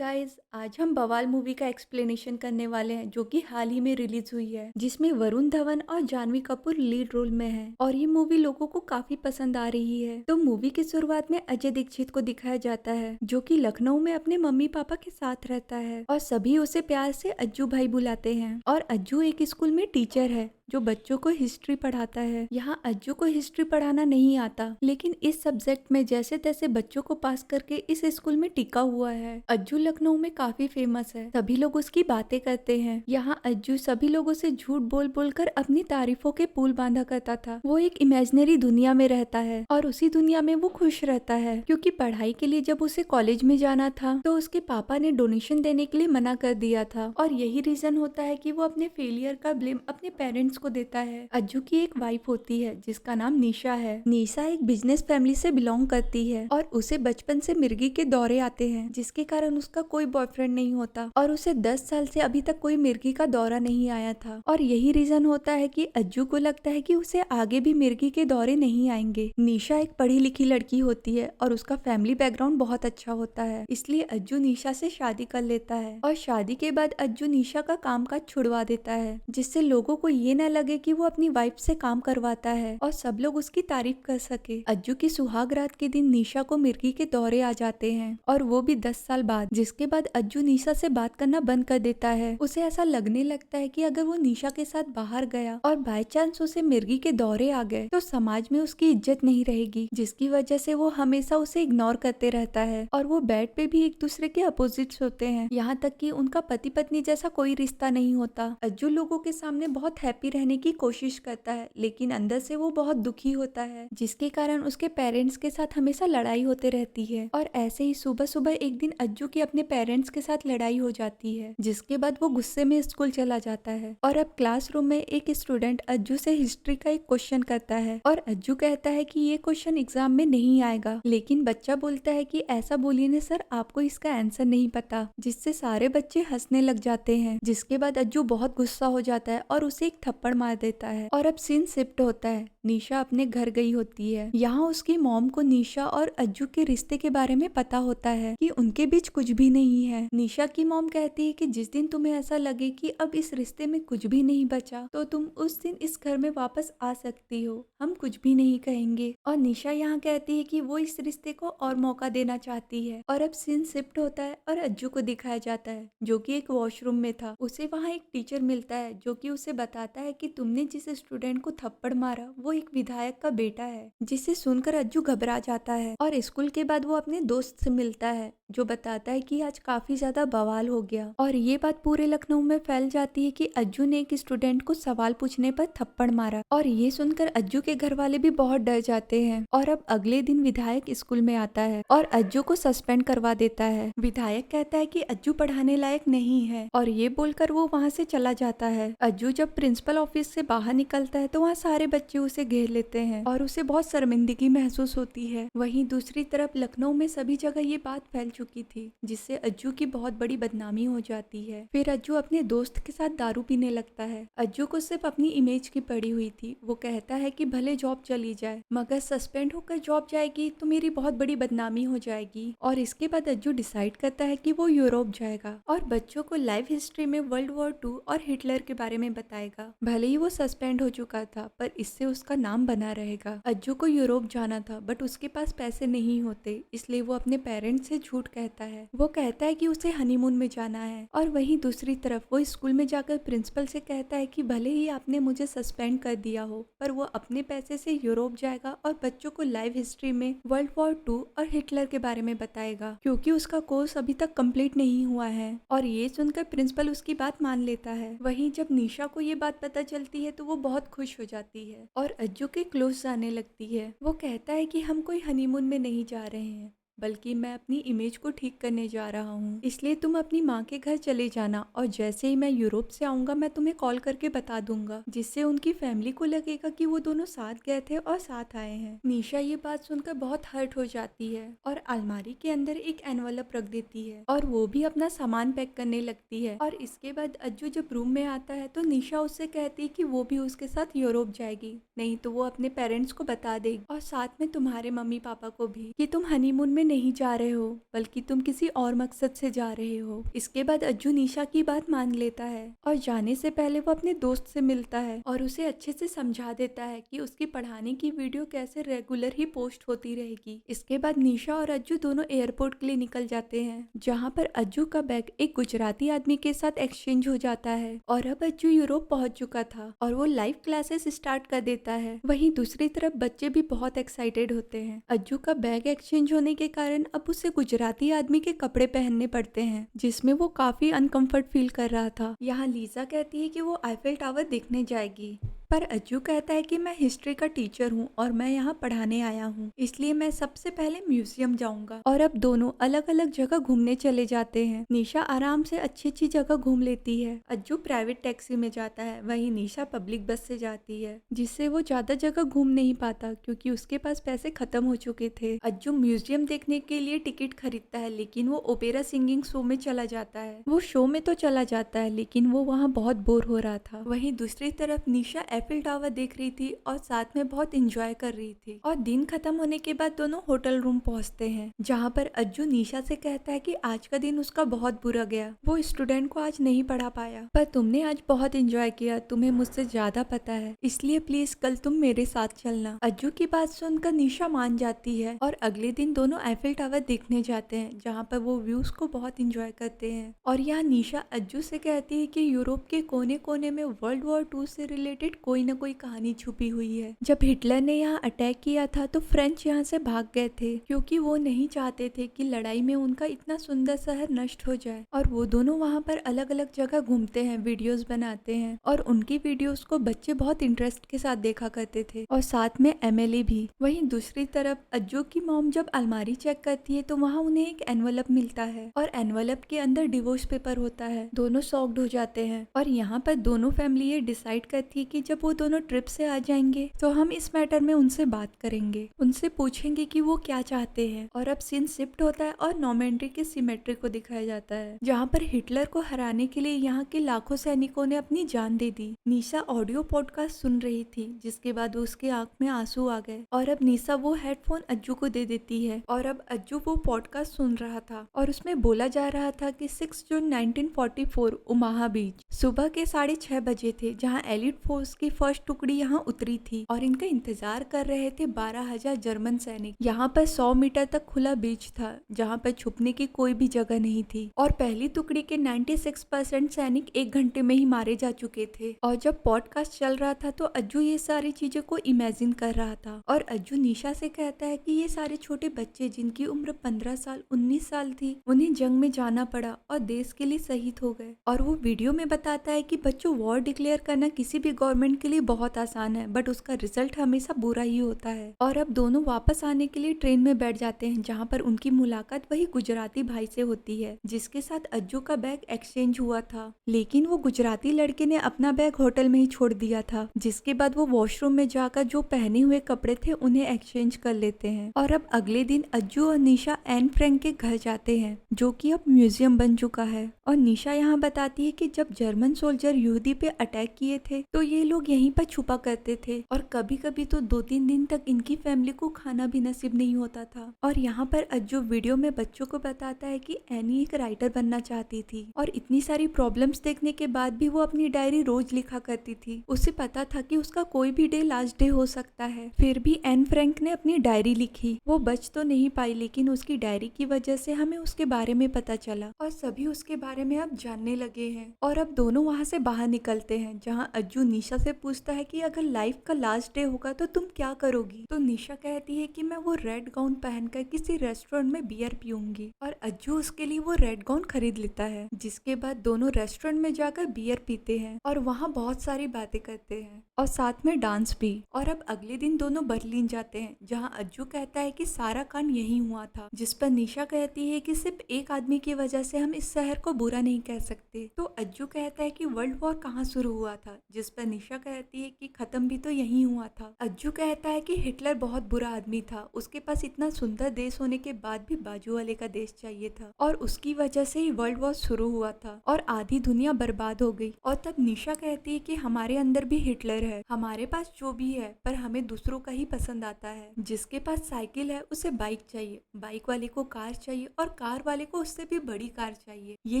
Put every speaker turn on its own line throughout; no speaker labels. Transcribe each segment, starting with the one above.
Guys, आज हम बवाल मूवी का एक्सप्लेनेशन करने वाले हैं जो कि हाल ही में रिलीज हुई है, जिसमें वरुण धवन और जानवी कपूर लीड रोल में हैं और ये मूवी लोगों को काफी पसंद आ रही है। तो मूवी की शुरुआत में अजय दीक्षित को दिखाया जाता है जो कि लखनऊ में अपने मम्मी पापा के साथ रहता है और सभी उसे प्यार से अज्जू भाई बुलाते हैं। और अज्जू एक स्कूल में टीचर है जो बच्चों को हिस्ट्री पढ़ाता है। यहाँ अज्जू को हिस्ट्री पढ़ाना नहीं आता, लेकिन इस सब्जेक्ट में जैसे तैसे बच्चों को पास करके इस स्कूल में टिका हुआ है। अज्जू लखनऊ में काफी फेमस है, सभी लोग उसकी बातें करते हैं। यहाँ अज्जू सभी लोगों से झूठ बोल बोल कर अपनी तारीफों के पुल बांधा करता था। वो एक इमेजिनरी दुनिया में रहता है और उसी दुनिया में वो खुश रहता है, क्योंकि पढ़ाई के लिए जब उसे कॉलेज में जाना था तो उसके पापा ने डोनेशन देने के लिए मना कर दिया था और यही रीजन होता है कि वो अपने फेलियर का ब्लेम अपने पेरेंट्स को देता है। अज्जू की एक वाइफ होती है जिसका नाम निशा है। निशा एक बिजनेस फैमिली से बिलोंग करती है और उसे बचपन से मिर्गी के दौरे आते हैं, जिसके कारण उसका कोई बॉयफ्रेंड नहीं होता और उसे 10 साल से अभी तक कोई मिर्गी का दौरा नहीं आया था। और यही रीजन होता है कि अज्जू को लगता है कि उसे आगे भी मिर्गी के दौरे नहीं आएंगे। निशा एक पढ़ी लिखी लड़की होती है और उसका फैमिली बैकग्राउंड बहुत अच्छा होता है, इसलिए अज्जू निशा से शादी कर लेता है और शादी के बाद अज्जू निशा का काम काज छुड़वा देता है, जिससे लोगों को ये न लगे कि वो अपनी वाइफ से काम करवाता है और सब लोग उसकी तारीफ कर सके। अज्जू की सुहाग रात के दिन निशा को मिर्गी के दौरे आ जाते हैं और वो भी 10 साल बाद, जिसके बाद अज्जू निशा से बात करना बंद कर देता है। उसे ऐसा लगने लगता है कि अगर वो निशा के साथ बाहर गया और बाय चांस उसे मिर्गी के दौरे आ गए तो समाज में उसकी इज्जत नहीं रहेगी, जिसकी वजह से वो हमेशा उसे इग्नोर करते रहता है और वो बेड पे भी एक दूसरे के अपोजिट्स होते हैं। यहाँ तक कि उनका पति पत्नी जैसा कोई रिश्ता नहीं होता। अज्जू लोगों के सामने बहुत हैप्पी रहने की कोशिश करता है, लेकिन अंदर से वो बहुत दुखी होता है, जिसके कारण उसके पेरेंट्स के साथ हमेशा लड़ाई होते रहती है। और ऐसे ही सुबह सुबह एक दिन अज्जू की अपने पेरेंट्स के साथ लड़ाई हो जाती है, जिसके बाद वो गुस्से में स्कूल चला जाता है। और अब क्लासरूम में एक स्टूडेंट अज्जू से हिस्ट्री का एक क्वेश्चन करता है और अज्जू कहता है कि ये क्वेश्चन एग्जाम में नहीं आएगा, लेकिन बच्चा बोलता है कि ऐसा बोलिए ना सर, आपको इसका आंसर नहीं पता, जिससे सारे बच्चे हंसने लग जाते हैं। जिसके बाद अज्जू बहुत गुस्सा हो जाता है और उसे एक थप्पड़ मार देता है। और अब सीन शिफ्ट होता है, निशा अपने घर गई होती है। यहाँ उसकी मॉम को निशा और अज्जू के रिश्ते के बारे में पता होता है कि उनके बीच कुछ भी नहीं है। निशा की मॉम कहती है कि जिस दिन तुम्हें ऐसा लगे कि अब इस रिश्ते में कुछ भी नहीं बचा तो तुम उस दिन इस घर में वापस आ सकती हो, हम कुछ भी नहीं कहेंगे। और निशा यहाँ कहती है कि वो इस रिश्ते को और मौका देना चाहती है। और अब सीन शिफ्ट होता है और अज्जू को दिखाया जाता है जो कि एक वॉशरूम में था। उसे वहाँ एक टीचर मिलता है जो कि उसे बताता है कि तुमने जिस स्टूडेंट को थप्पड़ मारा वो एक विधायक का बेटा है, जिसे सुनकर अज्जू घबरा जाता है। और स्कूल के बाद वो अपने दोस्त से मिलता है जो बताता है कि आज काफी ज्यादा बवाल हो गया और ये बात पूरे लखनऊ में फैल जाती है कि अज्जू ने एक स्टूडेंट को सवाल पूछने पर थप्पड़ मारा। और ये सुनकर अज्जू के घर वाले भी बहुत डर जाते हैं। और अब अगले दिन विधायक स्कूल में आता है और अज्जू को सस्पेंड करवा देता है। विधायक कहता है कि अज्जू पढ़ाने लायक नहीं है और ये बोलकर वो वहाँ से चला जाता है। अज्जू जब प्रिंसिपल ऑफिस से बाहर निकलता है तो वहाँ सारे बच्चे उसे घेर लेते हैं और उसे बहुत शर्मिंदगी महसूस होती है। वहीं दूसरी तरफ लखनऊ में सभी जगह ये बात फैल चुकी थी, जिससे अज्जू की बहुत बड़ी बदनामी हो जाती है। फिर अज्जू अपने दोस्त के साथ दारू पीने लगता है। अज्जू को सिर्फ अपनी इमेज की पड़ी हुई थी। वो कहता है कि भले जॉब चली जाए, मगर सस्पेंड होकर जॉब जाएगी तो मेरी बहुत बड़ी बदनामी हो जाएगी। और इसके बाद अज्जू डिसाइड करता है कि वो यूरोप जाएगा और बच्चों को लाइफ हिस्ट्री में वर्ल्ड वॉर 2 और हिटलर के बारे में बताएगा। भले ही वो सस्पेंड हो चुका था, पर इससे उसका नाम बना रहेगा। अज्जू को यूरोप जाना था, बट उसके पास पैसे नहीं होते, इसलिए वो अपने पेरेंट्स से झूठ कहता है। वो कहता है कि उसे हनीमून में जाना है। और वहीं दूसरी तरफ वो स्कूल में जाकर प्रिंसिपल से कहता है कि भले ही आपने मुझे सस्पेंड कर दिया हो, पर वो अपने पैसे से यूरोप जाएगा और बच्चों को लाइव हिस्ट्री में वर्ल्ड वॉर 2 और हिटलर के बारे में बताएगा, क्योंकि उसका कोर्स अभी तक कंप्लीट नहीं हुआ है। और ये सुनकर प्रिंसिपल उसकी बात मान लेता है। वहीं जब निशा को ये बात पता चलती है तो वो बहुत खुश हो जाती है और अज्जू के क्लोज जाने लगती है। वो कहता है कि हम कोई हनीमून में नहीं जा रहे हैं, बल्कि मैं अपनी इमेज को ठीक करने जा रहा हूँ, इसलिए तुम अपनी माँ के घर चले जाना और जैसे ही मैं यूरोप से आऊंगा मैं तुम्हें कॉल करके बता दूंगा, जिससे उनकी फैमिली को लगेगा कि वो दोनों साथ गए थे और साथ आए हैं। निशा ये बात सुनकर बहुत हर्ट हो जाती है और अलमारी के अंदर एक एनवलप रख देती है और वो भी अपना सामान पैक करने लगती है। और इसके बाद अज्जू जब रूम में आता है तो निशा उससे कहती है कि वो भी उसके साथ यूरोप जाएगी, नहीं तो वो अपने पेरेंट्स को बता देगी और साथ में तुम्हारे मम्मी पापा को भी कि तुम हनीमून में नहीं जा रहे हो, बल्कि तुम किसी और मकसद से जा रहे हो। इसके बाद अज्जू निशा की बात मान लेता है और जाने से पहले वो अपने दोस्त से मिलता है और उसे अच्छे से समझा देता है कि उसकी पढ़ाने की वीडियो कैसे रेगुलर ही पोस्ट होती रहेगी। इसके बाद निशा और अज्जू दोनों एयरपोर्ट के लिए निकल जाते हैं, जहाँ पर अज्जू का बैग एक गुजराती आदमी के साथ एक्सचेंज हो जाता है और अब अज्जू यूरोप पहुंच चुका था और वो लाइव क्लासेस स्टार्ट कर देता है। वहीं दूसरी तरफ बच्चे भी बहुत एक्साइटेड होते हैं। अज्जू का बैग एक्सचेंज होने के कारण अब उसे गुजराती आदमी के कपड़े पहनने पड़ते हैं, जिसमें वो काफी अनकंफर्ट फील कर रहा था। यहाँ लीजा कहती है कि वो आईफेल टावर देखने जाएगी, पर अज्जू कहता है कि मैं हिस्ट्री का टीचर हूँ और मैं यहाँ पढ़ाने आया हूँ, इसलिए मैं सबसे पहले म्यूजियम जाऊंगा। और अब दोनों अलग अलग जगह घूमने चले जाते हैं। निशा आराम से अच्छी अच्छी जगह घूम लेती है। अज्जू प्राइवेट टैक्सी में जाता है, वहीं निशा पब्लिक बस से जाती है, जिससे वो ज्यादा जगह घूम नहीं पाता क्योंकि उसके पास पैसे खत्म हो चुके थे। अज्जू म्यूजियम देखने के लिए टिकट खरीदता है, लेकिन वो ओपेरा सिंगिंग शो में चला जाता है। वो शो में तो चला जाता है, लेकिन वो वहाँ बहुत बोर हो रहा था। वहीं दूसरी तरफ निशा एफिल टावर देख रही थी और साथ में बहुत एंजॉय कर रही थी। और दिन खत्म होने के बाद दोनों होटल रूम पहुंचते हैं, जहां पर अज्जू निशा से कहता है कि आज का दिन उसका बहुत बुरा गया, वो स्टूडेंट को आज नहीं पढ़ा पाया, पर तुमने आज बहुत एंजॉय किया, तुम्हें मुझसे ज्यादा पता है, इसलिए प्लीज कल तुम मेरे साथ चलना। अज्जू की बात सुनकर निशा मान जाती है और अगले दिन दोनों एफिल टावर देखने जाते हैं, जहाँ पर वो व्यूज को बहुत एंजॉय करते हैं। और यहाँ निशा अज्जू से कहती है कि यूरोप के कोने कोने में वर्ल्ड वॉर 2 से रिलेटेड कोई न कोई कहानी छुपी हुई है। जब हिटलर ने यहाँ अटैक किया था तो फ्रेंच यहाँ से भाग गए थे, क्योंकि वो नहीं चाहते थे कि लड़ाई में उनका इतना सुंदर शहर नष्ट हो जाए। और वो दोनों वहाँ पर अलग अलग जगह घूमते हैं, वीडियोस बनाते हैं और उनकी वीडियोस को बच्चे बहुत इंटरेस्ट के साथ देखा करते थे, और साथ में एमएलए भी। वहीं दूसरी तरफ अज्जू की मॉम जब अलमारी चेक करती है तो वहाँ उन्हें एक एनवलप मिलता है और एनवलप के अंदर डिवोर्स पेपर होता है। दोनों शॉक्ड हो जाते हैं और यहाँ पर दोनों फैमिली ये डिसाइड करती है कि जब वो दोनों ट्रिप से आ जाएंगे तो हम इस मैटर में उनसे बात करेंगे, उनसे पूछेंगे कि वो क्या चाहते हैं। और अब सीन शिफ्ट होता है और नॉर्मेंडी के सिमेट्री को दिखाया जाता है, जहाँ पर हिटलर को हराने के लिए यहाँ के लाखों सैनिकों ने अपनी जान दे दी। निशा ऑडियो पॉडकास्ट सुन रही थी, जिसके बाद उसके आंख में आंसू आ गए और अब निशा वो हेडफोन अज्जू को दे देती है। और अब अज्जू वो पॉडकास्ट सुन रहा था और उसमें बोला जा रहा था कि 6 जून 1944 ओमाहा बीच सुबह के 6:30 बजे थे, जहाँ एलिट फोर्स की फर्स्ट टुकड़ी यहाँ उतरी थी और इनका इंतजार कर रहे थे 12,000 जर्मन सैनिक। यहाँ पर 100 मीटर तक खुला बीच था, जहाँ पर छुपने की कोई भी जगह नहीं थी और पहली टुकड़ी के 96% सैनिक 1 घंटे में ही मारे जा चुके थे। और जब पॉडकास्ट चल रहा था तो अज्जू ये सारी चीजों को इमेजिन कर रहा था और अज्जू निशा से कहता है कि ये सारे छोटे बच्चे जिनकी उम्र 15 साल 19 साल थी, उन्हें जंग में जाना पड़ा और देश के लिए शहीद हो गए। और वो वीडियो में बताता है कि बच्चों, वॉर डिक्लेयर करना किसी भी गवर्नमेंट के लिए बहुत आसान है, बट उसका रिजल्ट हमेशा बुरा ही होता है। और अब दोनों वापस आने के लिए ट्रेन में बैठ जाते हैं, जहाँ पर उनकी मुलाकात वही गुजराती भाई से होती है जिसके साथ अज्जू का बैग एक्सचेंज हुआ था, लेकिन वो गुजराती लड़के ने अपना बैग होटल में ही छोड़ दिया था। जिसके बाद वो वॉशरूम में जाकर जो पहने हुए कपड़े थे उन्हें एक्सचेंज कर लेते हैं। और अब अगले दिन अज्जू और निशा एन फ्रैंक के घर जाते हैं, जो कि अब म्यूजियम बन चुका है। और निशा यहाँ बताती है कि जब जर्मन सोल्जर यहूदी पे अटैक किए थे तो ये लोग यहीं पर छुपा करते थे और कभी कभी तो 2-3 दिन तक इनकी फैमिली को खाना भी नसीब नहीं होता था। और यहाँ पर अज्जू वीडियो में बच्चों को बताता है कि एनी एक राइटर बनना चाहती थी और इतनी सारी प्रॉब्लम्स देखने के बाद भी वो अपनी डायरी रोज लिखा करती थी। उसे पता था कि उसका कोई भी डे लास्ट डे हो सकता है, फिर भी एन फ्रैंक ने अपनी डायरी लिखी। वो बच तो नहीं पाई, लेकिन उसकी डायरी की वजह से हमें उसके बारे में पता चला और सभी उसके बारे में अब जानने लगे हैं। और अब दोनों वहाँ से बाहर निकलते हैं, जहाँ अज्जू निशा से पूछता है कि अगर लाइफ का लास्ट डे होगा तो तुम क्या करोगी। तो निशा कहती है कि मैं वो रेड गाउन पहनकर किसी रेस्टोरेंट में बियर पीऊंगी और अज्जू उसके लिए वो रेड गाउन खरीद लेता है। जिसके बाद दोनों रेस्टोरेंट में जाकर बियर पीते हैं और वहाँ बहुत सारी बातें करते हैं और साथ में डांस भी। और अब अगले दिन दोनों बर्लिन जाते हैं, जहाँ अज्जू कहता है कि सारा कांड यहीं हुआ था, जिस पर निशा कहती है कि सिर्फ एक आदमी की वजह से हम इस शहर को बुरा नहीं कह सकते। तो अज्जू कहता है कि वर्ल्ड वॉर कहाँ शुरू हुआ था, जिस पर निशा कहती है कि खत्म भी तो यही हुआ था। अज्जू कहता है कि हिटलर बहुत बुरा आदमी था, उसके पास इतना सुंदर देश होने के बाद भी बाजू वाले का देश चाहिए था और उसकी वजह से ही वर्ल्ड वॉर शुरू हुआ था और आधी दुनिया बर्बाद हो गई। और तब निशा कहती है कि हमारे अंदर भी हिटलर है, हमारे पास जो भी है पर हमें दूसरों का ही पसंद आता है। जिसके पास साइकिल है उसे बाइक चाहिए, बाइक वाले को कार चाहिए और कार वाले को उससे भी बड़ी कार चाहिए। ये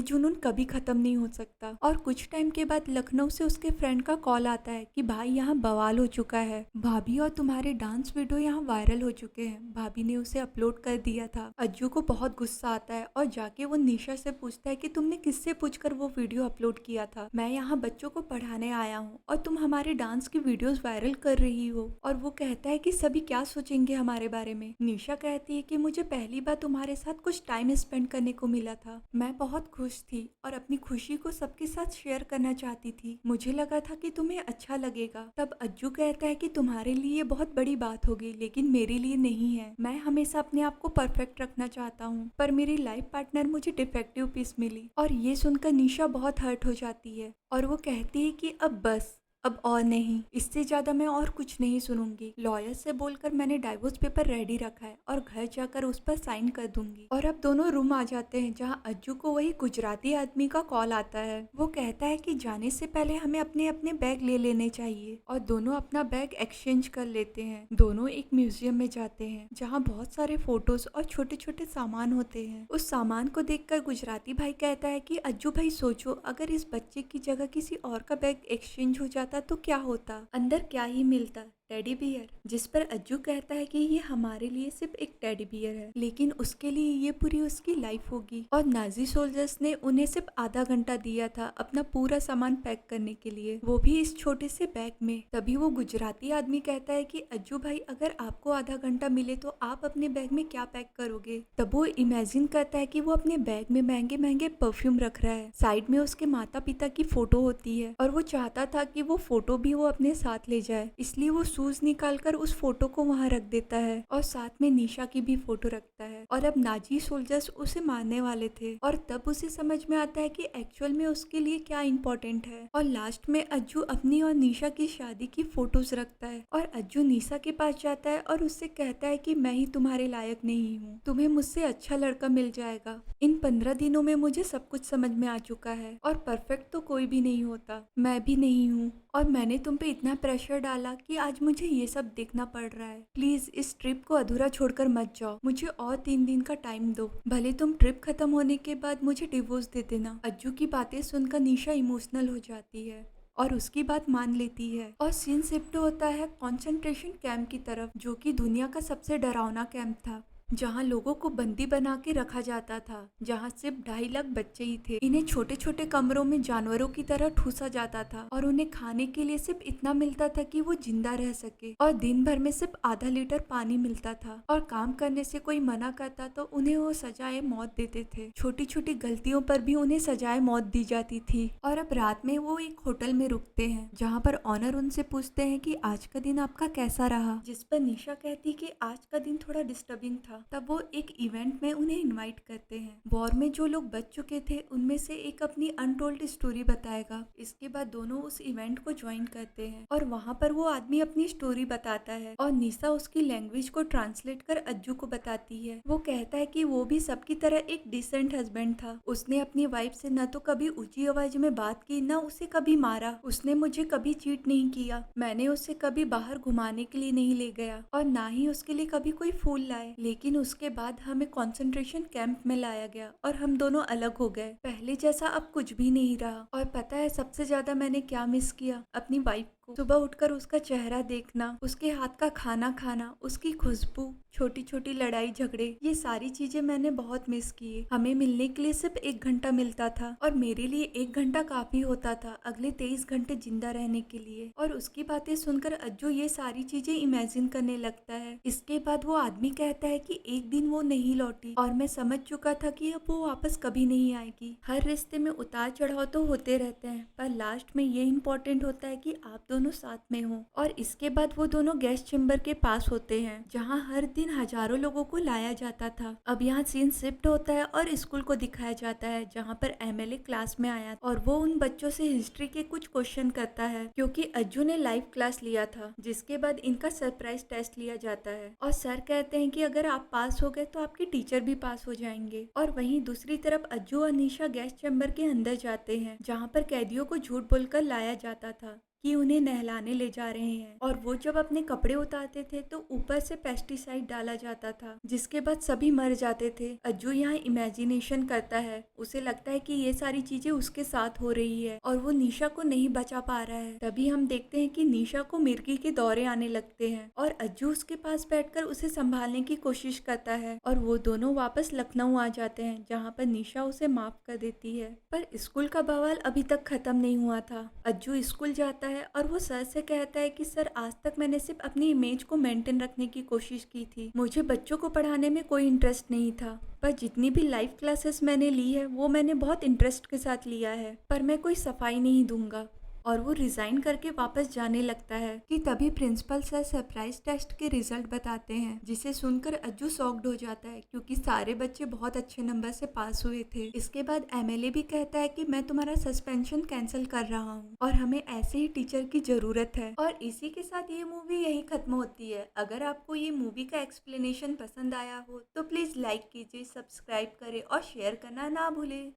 जुनून कभी खत्म नहीं हो सकता। और कुछ टाइम के बाद लखनऊ से उसके फ्रेंड का कॉल आता है कि भाई यहाँ बवाल हो चुका है, भाभी और तुम्हारे डांस वीडियो यहाँ वायरल हो चुके हैं, भाभी ने उसे अपलोड कर दिया था। अज्जू को बहुत गुस्सा आता है और जाके वो निशा से पूछता है कि तुमने किससे पूछकर वो वीडियो अपलोड किया था, मैं यहाँ बच्चों को पढ़ाने आया हूँ और तुम हमारे डांस की वीडियोस वायरल कर रही हो। और वो कहता है कि सभी क्या सोचेंगे हमारे बारे में। निशा कहती है कि मुझे पहली बार तुम्हारे साथ कुछ टाइम स्पेंड करने को मिला था, मैं बहुत खुश थी और अपनी खुशी को सबके साथ शेयर करना चाहती थी, मुझे लगा था कि तुम्हें अच्छा लगेगा। तब अज्जू कहता है कि तुम्हारे लिए बहुत बड़ी बात होगी लेकिन मेरे लिए नहीं है, मैं हमेशा अपने आप को परफेक्ट रखना चाहता हूँ पर मेरी लाइफ पार्टनर मुझे डिफेक्टिव पीस मिली। और ये सुनकर निशा बहुत हर्ट हो जाती है और वो कहती है कि अब बस, अब और नहीं, इससे ज्यादा मैं और कुछ नहीं सुनूंगी। लॉयर से बोलकर मैंने डाइवोर्स पेपर रेडी रखा है और घर जाकर उस पर साइन कर दूंगी। और अब दोनों रूम आ जाते हैं जहां अज्जू को वही गुजराती आदमी का कॉल आता है। वो कहता है कि जाने से पहले हमें अपने अपने बैग ले लेने चाहिए और दोनों अपना बैग एक्सचेंज कर लेते हैं। दोनों एक म्यूजियम में जाते हैं जहाँ बहुत सारे फोटोज और छोटे छोटे सामान होते हैं। उस सामान को देखकर गुजराती भाई कहता है कि अज्जू भाई सोचो, अगर इस बच्चे की जगह किसी और का बैग एक्सचेंज हो जाता तो क्या होता, अंदर क्या ही मिलता, टेडी बियर। जिस पर अज्जू कहता है कि ये हमारे लिए सिर्फ एक टेडी बियर है लेकिन उसके लिए ये पूरी उसकी लाइफ होगी। और नाजी सोल्जर्स ने उन्हें सिर्फ आधा घंटा दिया था अपना पूरा सामान पैक करने के लिए, वो भी इस छोटे से बैग में। तभी वो गुजराती आदमी कहता है कि अज्जू भाई अगर आपको आधा घंटा मिले तो आप अपने बैग में क्या पैक करोगे। तब वो इमेजिन करता है कि वो अपने बैग में महंगे महंगे परफ्यूम रख रहा है, साइड में उसके माता पिता की फोटो होती है और वो चाहता था कि वो फोटो भी वो अपने साथ ले जाए, इसलिए वो शूज निकालकर उस फोटो को वहाँ रख देता है और साथ में निशा की भी फोटो रखता है। और अब नाजी सोल्जर्स उसे मारने वाले थे और तब उसे समझ में आता है कि एक्चुअल में उसके लिए क्या इम्पोर्टेंट है। और लास्ट में अज्जू अपनी और निशा की शादी की फोटोज रखता है और अज्जू निशा के पास जाता है और उससे कहता है कि मैं ही तुम्हारे लायक नहीं हूँ, तुम्हें मुझसे अच्छा लड़का मिल जाएगा। इन 15 दिनों में मुझे सब कुछ समझ में आ चुका है और परफेक्ट तो कोई भी नहीं होता, मैं भी नहीं हूँ और मैंने तुम पे इतना प्रेशर डाला कि आज मुझे ये सब देखना पड़ रहा है। प्लीज इस ट्रिप को अधूरा छोड़कर मत जाओ, मुझे और 3 दिन का टाइम दो, भले तुम ट्रिप खत्म होने के बाद मुझे डिवोर्स दे देना। अज्जू की बातें सुनकर निशा इमोशनल हो जाती है और उसकी बात मान लेती है और सीन शिफ्ट होता है कॉन्सेंट्रेशन कैंप की तरफ, जो कि दुनिया का सबसे डरावना कैंप था जहाँ लोगों को बंदी बना के रखा जाता था, जहाँ सिर्फ 2.5 लाख बच्चे ही थे। इन्हें छोटे छोटे कमरों में जानवरों की तरह ठूसा जाता था और उन्हें खाने के लिए सिर्फ इतना मिलता था कि वो जिंदा रह सके और दिन भर में सिर्फ आधा लीटर पानी मिलता था और काम करने से कोई मना करता तो उन्हें वो सजाए मौत देते थे। छोटी छोटी गलतियों पर भी उन्हें सजाए मौत दी जाती थी। और अब रात में वो एक होटल में रुकते हैं जहाँ पर ऑनर उनसे पूछते हैं कि आज का दिन आपका कैसा रहा, जिस पर निशा कहती कि आज का दिन थोड़ा डिस्टर्बिंग था। तब वो एक इवेंट में उन्हें इनवाइट करते हैं। वॉर में जो लोग बच चुके थे उनमें से एक अपनी अनटोल्ड स्टोरी बताएगा। इसके बाद दोनों उस इवेंट को ज्वाइन करते हैं और वहाँ पर वो आदमी अपनी स्टोरी बताता है और निशा उसकी लैंग्वेज को ट्रांसलेट कर अज्जू को बताती है। वो कहता है कि वो भी सबकी तरह एक डिसेंट हस्बैंड था, उसने अपनी वाइफ से न तो कभी ऊंची आवाज में बात की, न उसे कभी मारा, उसने मुझे कभी चीट नहीं किया, मैंने उसे कभी बाहर घुमाने के लिए नहीं ले गया और ना ही उसके लिए कभी कोई फूल लाए। लेकिन उसके बाद हमें कंसंट्रेशन कैंप में लाया गया और हम दोनों अलग हो गए, पहले जैसा अब कुछ भी नहीं रहा। और पता है सबसे ज्यादा मैंने क्या मिस किया? अपनी वाइफ को। सुबह उठकर उसका चेहरा देखना, उसके हाथ का खाना खाना, उसकी खुशबू, छोटी छोटी लड़ाई झगड़े, ये सारी चीजें मैंने बहुत मिस किए। हमें मिलने के लिए सिर्फ 1 घंटा मिलता था और मेरे लिए 1 घंटा काफी होता था अगले 23 घंटे जिंदा रहने के लिए। और उसकी बातें सुनकर अज्जू ये सारी चीजें इमेजिन करने लगता है। इसके बाद वो आदमी कहता है कि एक दिन वो नहीं लौटी और मैं समझ चुका था कि अब वो वापस कभी नहीं आएगी। हर रिश्ते में उतार चढ़ाव तो होते रहते हैं पर लास्ट में ये इम्पोर्टेंट होता है कि आप दोनों दोनों साथ में हों। और इसके बाद वो दोनों गैस चेम्बर के पास होते हैं जहाँ हर दिन हजारों लोगों को लाया जाता था। अब यहाँ सीन शिफ्ट होता है और स्कूल को दिखाया जाता है जहाँ पर एमएलए क्लास में आया और वो उन बच्चों से हिस्ट्री के कुछ क्वेश्चन करता है क्योंकि अज्जू ने लाइव क्लास लिया था। जिसके बाद इनका सरप्राइज टेस्ट लिया जाता है और सर कहते हैं कि अगर आप पास हो गए तो आपके टीचर भी पास हो जाएंगे। और वहीं दूसरी तरफ अज्जू और निशा गैस चैम्बर के अंदर जाते हैं जहाँ पर कैदियों को झूठ बोलकर लाया जाता था कि उन्हें नहलाने ले जा रहे हैं। और वो जब अपने कपड़े उतारते थे तो ऊपर से पेस्टिसाइड डाला जाता था जिसके बाद सभी मर जाते थे। अज्जू यहाँ इमेजिनेशन करता है, उसे लगता है कि ये सारी चीजें उसके साथ हो रही है और वो निशा को नहीं बचा पा रहा है। तभी हम देखते हैं कि निशा को मिर्गी के दौरे आने लगते हैं और अज्जू उसके पास बैठकर उसे संभालने की कोशिश करता है और वो दोनों वापस लखनऊ आ जाते हैं जहाँ पर निशा उसे माफ कर देती है। पर स्कूल का बवाल अभी तक खत्म नहीं हुआ था। अज्जू स्कूल जाता है और वो सर से कहता है कि सर आज तक मैंने सिर्फ अपनी इमेज को मेंटेन रखने की कोशिश की थी, मुझे बच्चों को पढ़ाने में कोई इंटरेस्ट नहीं था। पर जितनी भी लाइव क्लासेस मैंने ली है वो मैंने बहुत इंटरेस्ट के साथ लिया है, पर मैं कोई सफाई नहीं दूंगा। और वो रिजाइन करके वापस जाने लगता है कि तभी प्रिंसिपल सर सरप्राइज टेस्ट के रिजल्ट बताते हैं जिसे सुनकर अज्जू शॉक्ड हो जाता है क्योंकि सारे बच्चे बहुत अच्छे नंबर से पास हुए थे। इसके बाद एमएलए भी कहता है कि मैं तुम्हारा सस्पेंशन कैंसिल कर रहा हूँ और हमें ऐसे ही टीचर की जरूरत है। और इसी के साथ ये मूवी यही खत्म होती है। अगर आपको ये मूवी का एक्सप्लेनेशन पसंद आया हो तो प्लीज लाइक कीजिए, सब्सक्राइब करें और शेयर करना ना भूले।